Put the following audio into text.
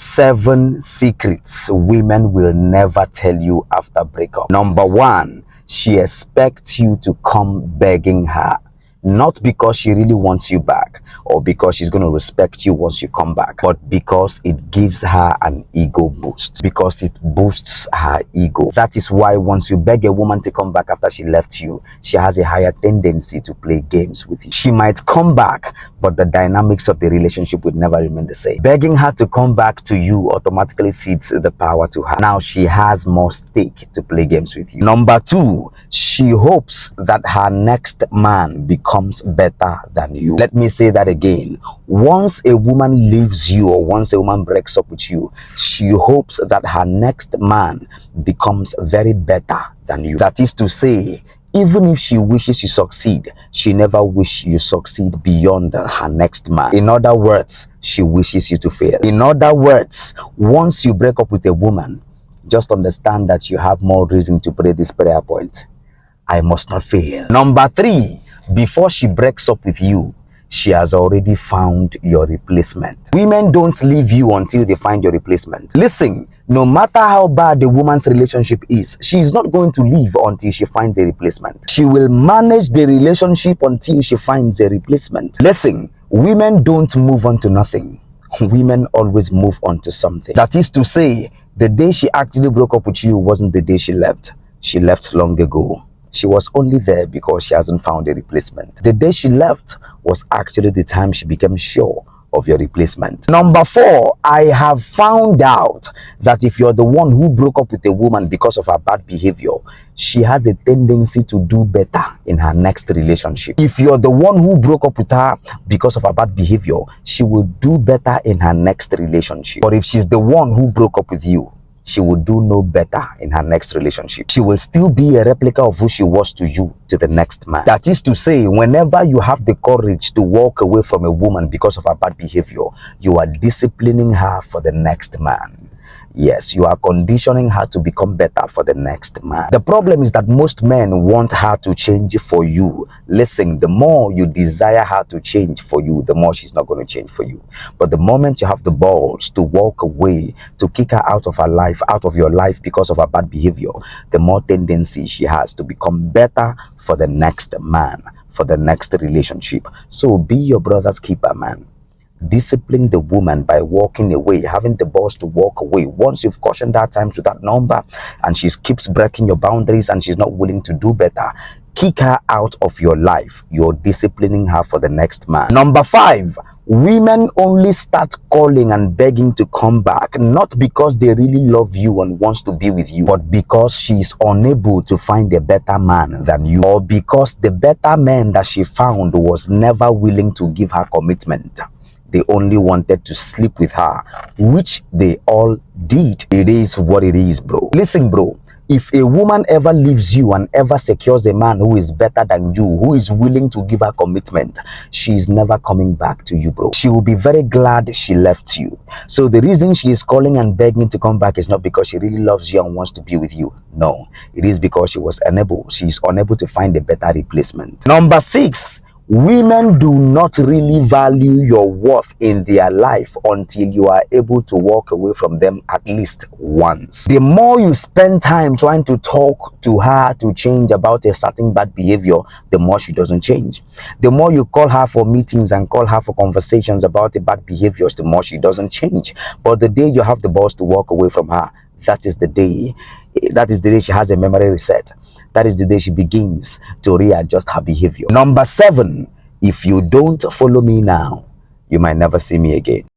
7 secrets women will never tell you after breakup. Number 1, she expects you to come begging her. Not because she really wants you back or because she's going to respect you once you come back, but because it gives her an ego boost, because it boosts her ego. That is why once you beg a woman to come back after she left you, she has a higher tendency to play games with you. She might come back, but the dynamics of the relationship would never remain the same. Begging her to come back to you automatically cedes the power to her. Now she has more stake to play games with you. Number 2, she hopes that her next man becomes better than you. Let me say that again. Once a woman leaves you or once a woman breaks up with you, she hopes that her next man becomes very better than you. That is to say, even if she wishes you succeed, she never wishes you succeed beyond her next man. In other words, she wishes you to fail. In other words, once you break up with a woman, just understand that you have more reason to pray this prayer point: I must not fail. Number 3, before she breaks up with you, she has already found your replacement. Women don't leave you until they find your replacement. Listen, no matter how bad the woman's relationship is, she is not going to leave until she finds a replacement. She will manage the relationship until she finds a replacement. Listen, women don't move on to nothing. Women always move on to something. That is to say, the day she actually broke up with you wasn't the day she left. She left long ago. She was only there because she hasn't found a replacement. The day she left was actually the time she became sure of your replacement. Number 4, I have found out that if you're the one who broke up with a woman because of her bad behavior, she has a tendency to do better in her next relationship. If you're the one who broke up with her because of her bad behavior, she will do better in her next relationship. But if she's the one who broke up with you, she will do no better in her next relationship. She will still be a replica of who she was to you, to the next man. That is to say, whenever you have the courage to walk away from a woman because of her bad behavior, you are disciplining her for the next man. Yes, you are conditioning her to become better for the next man. The problem is that most men want her to change for you. Listen, the more you desire her to change for you, the more she's not going to change for you. But the moment you have the balls to walk away, to kick her out of her life, out of your life because of her bad behavior, the more tendency she has to become better for the next man, for the next relationship. So be your brother's keeper, man. Discipline the woman by walking away, having the balls to walk away. Once you've cautioned her times with that number and she keeps breaking your boundaries and she's not willing to do better, kick her out of your life. You're disciplining her for the next man. Number 5, women only start calling and begging to come back, not because they really love you and wants to be with you, but because she's unable to find a better man than you, or because the better man that she found was never willing to give her commitment. They only wanted to sleep with her, which they all did. It is what it is, bro. Listen, bro. If a woman ever leaves you and ever secures a man who is better than you, who is willing to give her commitment, she is never coming back to you, bro. She will be very glad she left you. So the reason she is calling and begging to come back is not because she really loves you and wants to be with you. No, it is because she is unable to find a better replacement. Number 6, women do not really value your worth in their life until you are able to walk away from them at least once. The more you spend time trying to talk to her to change about a certain bad behavior, the more she doesn't change. The more you call her for meetings and call her for conversations about the bad behaviors, the more she doesn't change. But the day you have the balls to walk away from her, that is the day she has a memory reset. That is the day she begins to readjust her behavior. Number 7, if you don't follow me now, you might never see me again.